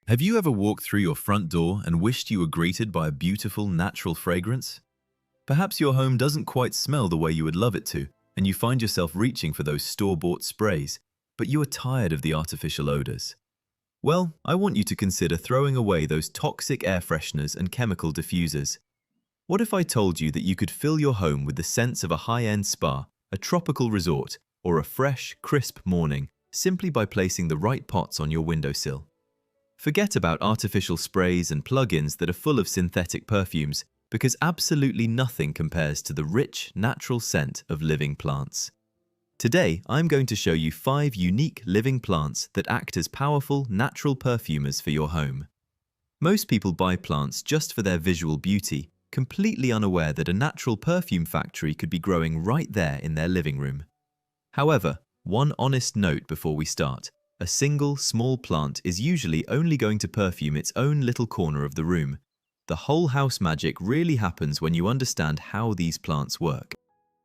Have you ever walked through your front door and wished you were greeted by a beautiful, natural fragrance? Perhaps your home doesn't quite smell the way you would love it to, and you find yourself reaching for those store-bought sprays, but you are tired of the artificial odors. Well, I want you to consider throwing away those toxic air fresheners and chemical diffusers. What if I told you that you could fill your home with the scents of a high-end spa, a tropical resort, or a fresh, crisp morning simply by placing the right pots on your windowsill? Forget about artificial sprays and plug-ins that are full of synthetic perfumes, because absolutely nothing compares to the rich, natural scent of living plants. Today, I'm going to show you 5 unique living plants that act as powerful, natural perfumers for your home. Most people buy plants just for their visual beauty, completely unaware that a natural perfume factory could be growing right there in their living room. However, one honest note before we start. A single, small plant is usually only going to perfume its own little corner of the room. The whole house magic really happens when you understand how these plants work.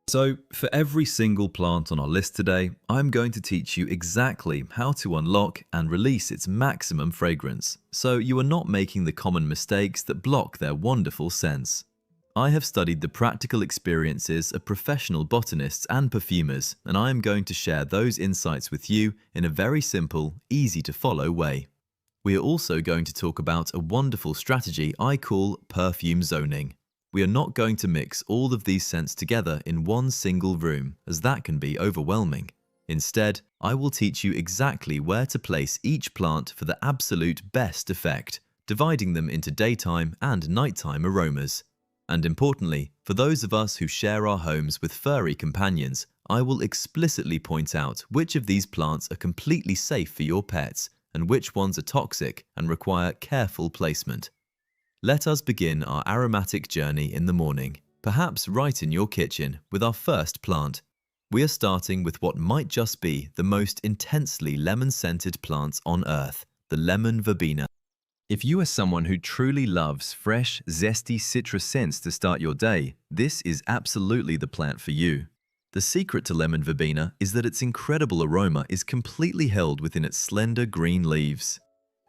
So, for every single plant on our list today, I'm going to teach you exactly how to unlock and release its maximum fragrance, so you are not making the common mistakes that block their wonderful scents. I have studied the practical experiences of professional botanists and perfumers, and I am going to share those insights with you in a very simple, easy-to-follow way. We are also going to talk about a wonderful strategy I call perfume zoning. We are not going to mix all of these scents together in one single room, as that can be overwhelming. Instead, I will teach you exactly where to place each plant for the absolute best effect, dividing them into daytime and nighttime aromas. And importantly, for those of us who share our homes with furry companions, I will explicitly point out which of these plants are completely safe for your pets and which ones are toxic and require careful placement. Let us begin our aromatic journey in the morning, perhaps right in your kitchen, with our first plant. We are starting with what might just be the most intensely lemon-scented plant on earth, the lemon verbena. If you are someone who truly loves fresh, zesty citrus scents to start your day, this is absolutely the plant for you. The secret to lemon verbena is that its incredible aroma is completely held within its slender green leaves.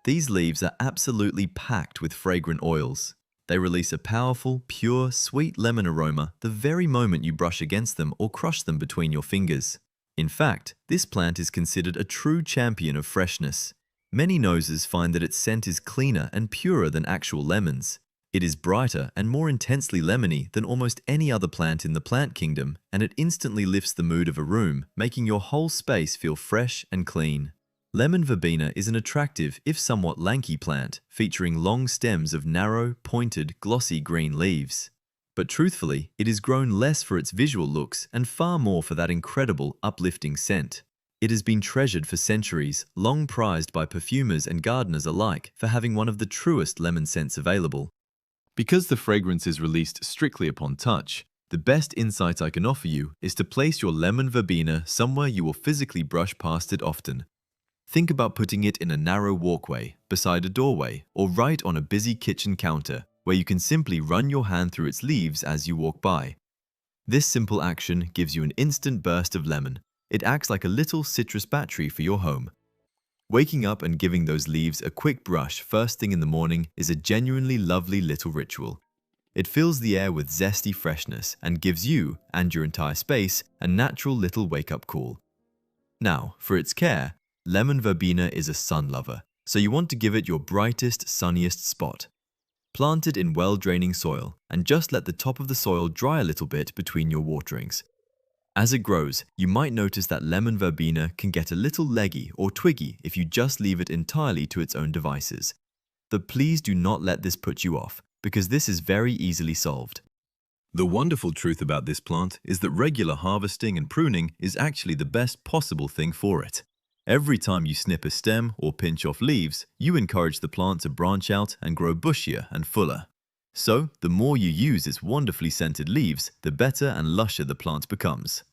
These leaves are absolutely packed with fragrant oils. They release a powerful, pure, sweet lemon aroma the very moment you brush against them or crush them between your fingers. In fact, this plant is considered a true champion of freshness. Many noses find that its scent is cleaner and purer than actual lemons. It is brighter and more intensely lemony than almost any other plant in the plant kingdom, and it instantly lifts the mood of a room, making your whole space feel fresh and clean. Lemon verbena is an attractive, if somewhat lanky plant, featuring long stems of narrow, pointed, glossy green leaves. But truthfully, it is grown less for its visual looks and far more for that incredible, uplifting scent. It has been treasured for centuries, long prized by perfumers and gardeners alike for having one of the truest lemon scents available. Because the fragrance is released strictly upon touch, the best insight I can offer you is to place your lemon verbena somewhere you will physically brush past it often. Think about putting it in a narrow walkway, beside a doorway, or right on a busy kitchen counter, where you can simply run your hand through its leaves as you walk by. This simple action gives you an instant burst of lemon. It acts like a little citrus battery for your home. Waking up and giving those leaves a quick brush first thing in the morning is a genuinely lovely little ritual. It fills the air with zesty freshness and gives you, and your entire space, a natural little wake-up call. Now, for its care, lemon verbena is a sun lover, so you want to give it your brightest, sunniest spot. Plant it in well-draining soil, and just let the top of the soil dry a little bit between your waterings. As it grows, you might notice that lemon verbena can get a little leggy or twiggy if you just leave it entirely to its own devices. But please do not let this put you off, because this is very easily solved. The wonderful truth about this plant is that regular harvesting and pruning is actually the best possible thing for it. Every time you snip a stem or pinch off leaves, you encourage the plant to branch out and grow bushier and fuller. So, the more you use its wonderfully scented leaves, the better and lusher the plant becomes.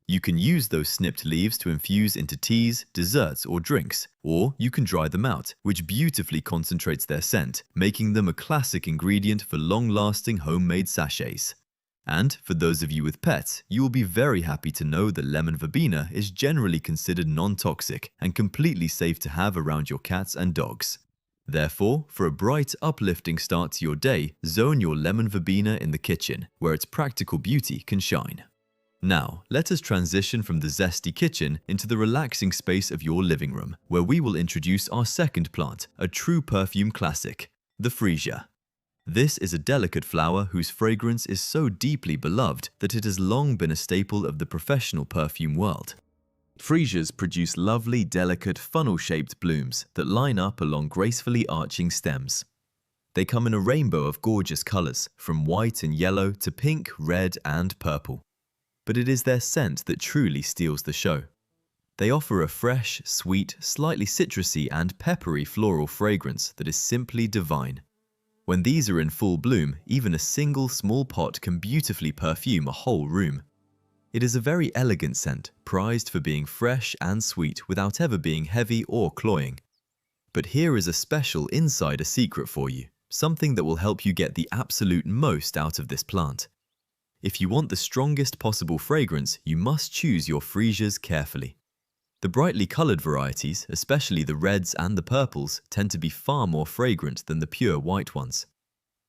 You can use those snipped leaves to infuse into teas, desserts, or drinks, or you can dry them out, which beautifully concentrates their scent, making them a classic ingredient for long-lasting homemade sachets. And for those of you with pets, you will be very happy to know that lemon verbena is generally considered non-toxic and completely safe to have around your cats and dogs. Therefore, for a bright, uplifting start to your day, zone your lemon verbena in the kitchen, where its practical beauty can shine. Now, let us transition from the zesty kitchen into the relaxing space of your living room, where we will introduce our second plant, a true perfume classic, the Freesia. This is a delicate flower whose fragrance is so deeply beloved that it has long been a staple of the professional perfume world. Freesias produce lovely, delicate, funnel-shaped blooms that line up along gracefully arching stems. They come in a rainbow of gorgeous colors, from white and yellow to pink, red, and purple. But it is their scent that truly steals the show. They offer a fresh, sweet, slightly citrusy, and peppery floral fragrance that is simply divine. When these are in full bloom, even a single small pot can beautifully perfume a whole room. It is a very elegant scent, prized for being fresh and sweet without ever being heavy or cloying. But here is a special insider secret for you, something that will help you get the absolute most out of this plant. If you want the strongest possible fragrance, you must choose your Freesias carefully. The brightly colored varieties, especially the reds and the purples, tend to be far more fragrant than the pure white ones.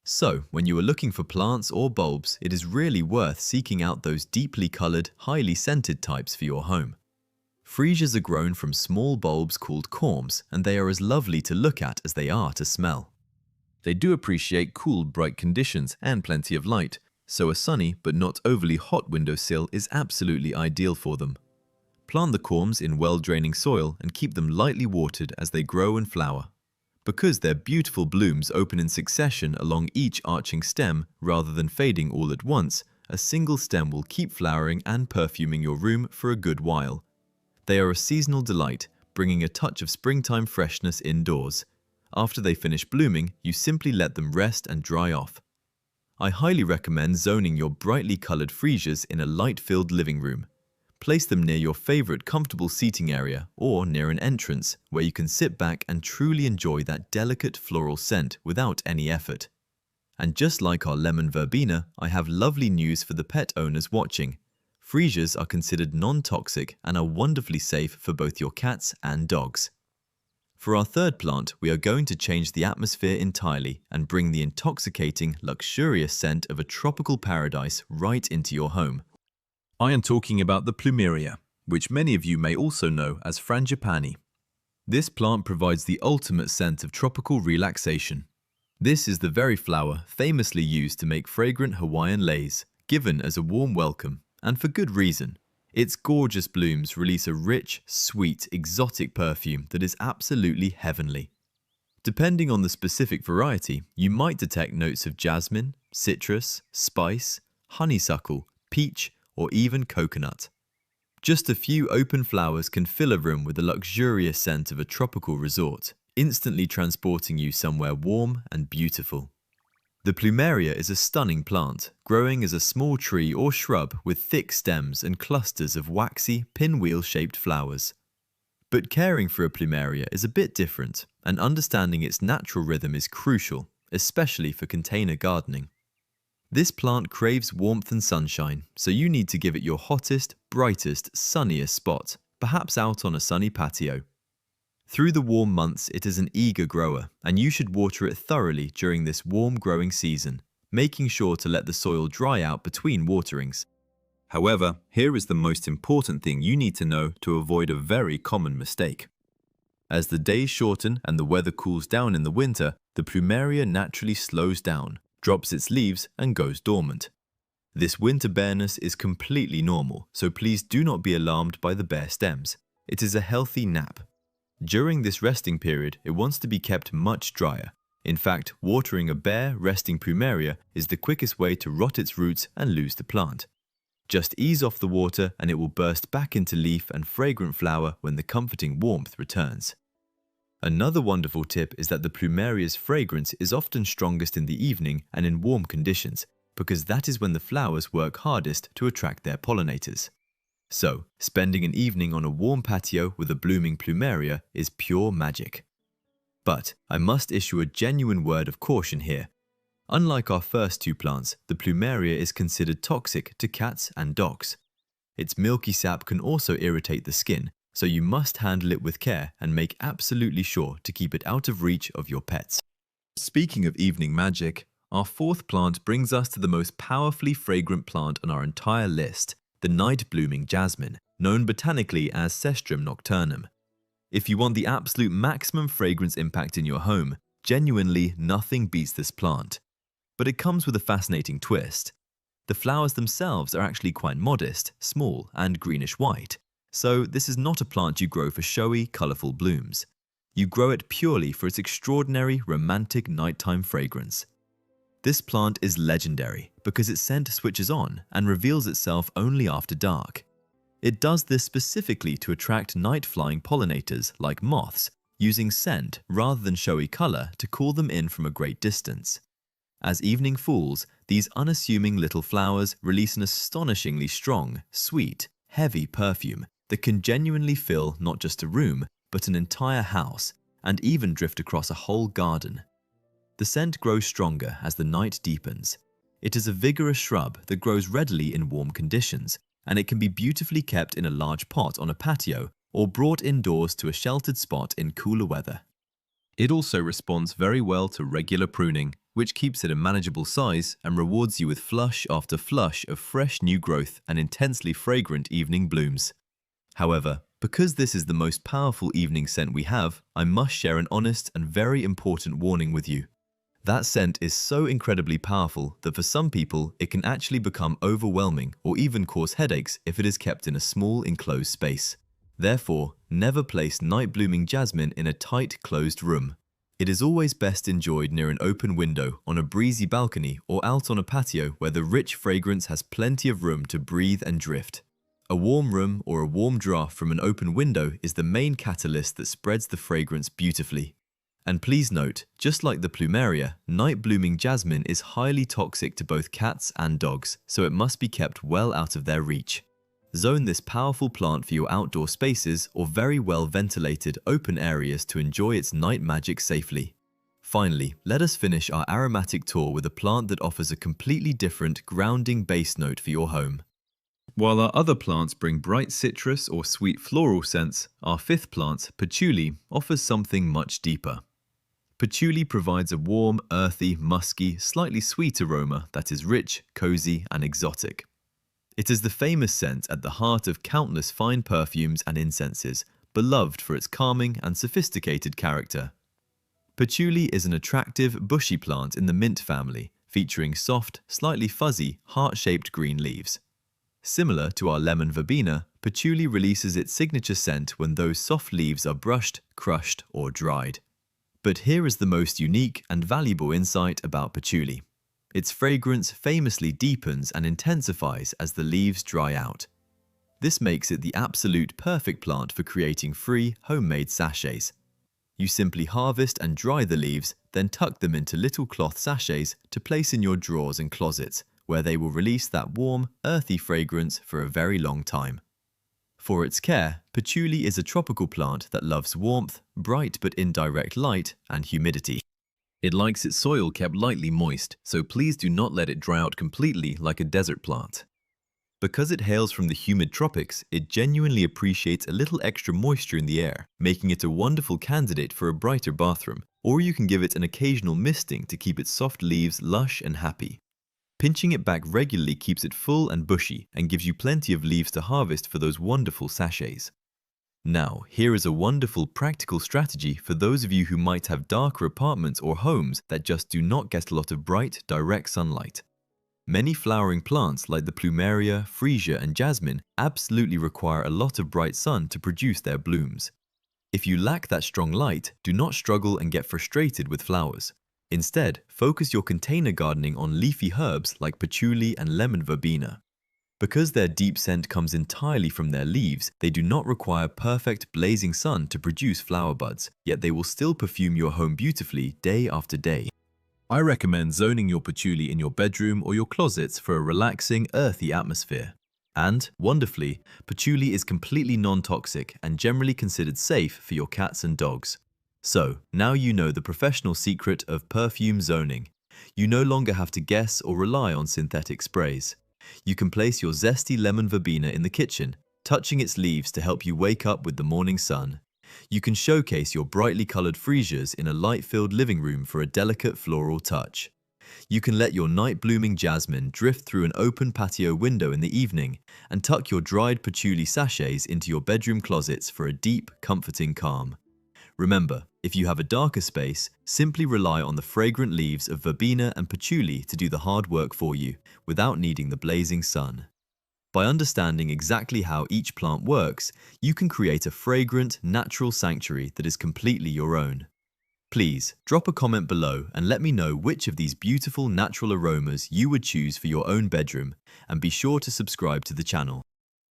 So, when you are looking for plants or bulbs, it is really worth seeking out those deeply colored, highly scented types for your home. Freesias are grown from small bulbs called corms, and they are as lovely to look at as they are to smell. They do appreciate cool, bright conditions and plenty of light, so a sunny but not overly hot windowsill is absolutely ideal for them. Plant the corms in well-draining soil and keep them lightly watered as they grow and flower. Because their beautiful blooms open in succession along each arching stem rather than fading all at once, a single stem will keep flowering and perfuming your room for a good while. They are a seasonal delight, bringing a touch of springtime freshness indoors. After they finish blooming, you simply let them rest and dry off. I highly recommend zoning your brightly colored Freesias in a light-filled living room. Place them near your favorite comfortable seating area or near an entrance where you can sit back and truly enjoy that delicate floral scent without any effort. And just like our lemon verbena, I have lovely news for the pet owners watching. Freesias are considered non-toxic and are wonderfully safe for both your cats and dogs. For our third plant, we are going to change the atmosphere entirely and bring the intoxicating, luxurious scent of a tropical paradise right into your home. I am talking about the Plumeria, which many of you may also know as frangipani. This plant provides the ultimate scent of tropical relaxation. This is the very flower famously used to make fragrant Hawaiian leis, given as a warm welcome, and for good reason. Its gorgeous blooms release a rich, sweet, exotic perfume that is absolutely heavenly. Depending on the specific variety, you might detect notes of jasmine, citrus, spice, honeysuckle, peach, or even coconut. Just a few open flowers can fill a room with the luxurious scent of a tropical resort, instantly transporting you somewhere warm and beautiful. The Plumeria is a stunning plant, growing as a small tree or shrub with thick stems and clusters of waxy, pinwheel-shaped flowers. But caring for a Plumeria is a bit different, and understanding its natural rhythm is crucial, especially for container gardening. This plant craves warmth and sunshine, so you need to give it your hottest, brightest, sunniest spot, perhaps out on a sunny patio. Through the warm months, it is an eager grower, and you should water it thoroughly during this warm growing season, making sure to let the soil dry out between waterings. However, here is the most important thing you need to know to avoid a very common mistake. As the days shorten and the weather cools down in the winter, the Plumeria naturally slows down, drops its leaves, and goes dormant. This winter bareness is completely normal, so please do not be alarmed by the bare stems. It is a healthy nap. During this resting period, it wants to be kept much drier. In fact, watering a bare, resting Plumeria is the quickest way to rot its roots and lose the plant. Just ease off the water and it will burst back into leaf and fragrant flower when the comforting warmth returns. Another wonderful tip is that the Plumeria's fragrance is often strongest in the evening and in warm conditions, because that is when the flowers work hardest to attract their pollinators. So, spending an evening on a warm patio with a blooming Plumeria is pure magic. But I must issue a genuine word of caution here. Unlike our first two plants, the Plumeria is considered toxic to cats and dogs. Its milky sap can also irritate the skin, so you must handle it with care and make absolutely sure to keep it out of reach of your pets. Speaking of evening magic, our fourth plant brings us to the most powerfully fragrant plant on our entire list, the night-blooming jasmine, known botanically as Cestrum nocturnum. If you want the absolute maximum fragrance impact in your home, genuinely nothing beats this plant. But it comes with a fascinating twist. The flowers themselves are actually quite modest, small, and greenish-white, so this is not a plant you grow for showy, colourful blooms. You grow it purely for its extraordinary, romantic nighttime fragrance. This plant is legendary because its scent switches on and reveals itself only after dark. It does this specifically to attract night-flying pollinators like moths, using scent rather than showy colour to call them in from a great distance. As evening falls, these unassuming little flowers release an astonishingly strong, sweet, heavy perfume that can genuinely fill not just a room, but an entire house, and even drift across a whole garden. The scent grows stronger as the night deepens. It is a vigorous shrub that grows readily in warm conditions, and it can be beautifully kept in a large pot on a patio or brought indoors to a sheltered spot in cooler weather. It also responds very well to regular pruning, which keeps it a manageable size and rewards you with flush after flush of fresh new growth and intensely fragrant evening blooms. However, because this is the most powerful evening scent we have, I must share an honest and very important warning with you. That scent is so incredibly powerful that for some people it can actually become overwhelming or even cause headaches if it is kept in a small enclosed space. Therefore, never place night-blooming jasmine in a tight, closed room. It is always best enjoyed near an open window, on a breezy balcony, or out on a patio where the rich fragrance has plenty of room to breathe and drift. A warm room or a warm draft from an open window is the main catalyst that spreads the fragrance beautifully. And please note, just like the Plumeria, night-blooming jasmine is highly toxic to both cats and dogs, so it must be kept well out of their reach. Zone this powerful plant for your outdoor spaces or very well-ventilated open areas to enjoy its night magic safely. Finally, let us finish our aromatic tour with a plant that offers a completely different grounding base note for your home. While our other plants bring bright citrus or sweet floral scents, our fifth plant, Patchouli, offers something much deeper. Patchouli provides a warm, earthy, musky, slightly sweet aroma that is rich, cozy, and exotic. It is the famous scent at the heart of countless fine perfumes and incenses, beloved for its calming and sophisticated character. Patchouli is an attractive, bushy plant in the mint family, featuring soft, slightly fuzzy, heart-shaped green leaves. Similar to our lemon verbena, patchouli releases its signature scent when those soft leaves are brushed, crushed, or dried. But here is the most unique and valuable insight about patchouli. Its fragrance famously deepens and intensifies as the leaves dry out. This makes it the absolute perfect plant for creating free, homemade sachets. You simply harvest and dry the leaves, then tuck them into little cloth sachets to place in your drawers and closets, where they will release that warm, earthy fragrance for a very long time. For its care, patchouli is a tropical plant that loves warmth, bright but indirect light, and humidity. It likes its soil kept lightly moist, so please do not let it dry out completely like a desert plant. Because it hails from the humid tropics, it genuinely appreciates a little extra moisture in the air, making it a wonderful candidate for a brighter bathroom, or you can give it an occasional misting to keep its soft leaves lush and happy. Pinching it back regularly keeps it full and bushy and gives you plenty of leaves to harvest for those wonderful sachets. Now, here is a wonderful practical strategy for those of you who might have darker apartments or homes that just do not get a lot of bright, direct sunlight. Many flowering plants like the Plumeria, Freesia, and Jasmine absolutely require a lot of bright sun to produce their blooms. If you lack that strong light, do not struggle and get frustrated with flowers. Instead, focus your container gardening on leafy herbs like patchouli and lemon verbena. Because their deep scent comes entirely from their leaves, they do not require perfect blazing sun to produce flower buds, yet they will still perfume your home beautifully day after day. I recommend zoning your patchouli in your bedroom or your closets for a relaxing, earthy atmosphere. And, wonderfully, patchouli is completely non-toxic and generally considered safe for your cats and dogs. So, now you know the professional secret of perfume zoning. You no longer have to guess or rely on synthetic sprays. You can place your zesty lemon verbena in the kitchen, touching its leaves to help you wake up with the morning sun. You can showcase your brightly colored freesias in a light-filled living room for a delicate floral touch. You can let your night-blooming jasmine drift through an open patio window in the evening and tuck your dried patchouli sachets into your bedroom closets for a deep, comforting calm. Remember, if you have a darker space, simply rely on the fragrant leaves of verbena and patchouli to do the hard work for you, without needing the blazing sun. By understanding exactly how each plant works, you can create a fragrant, natural sanctuary that is completely your own. Please, drop a comment below and let me know which of these beautiful natural aromas you would choose for your own bedroom, and be sure to subscribe to the channel.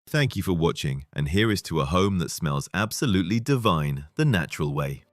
Thank you for watching, and here is to a home that smells absolutely divine the natural way.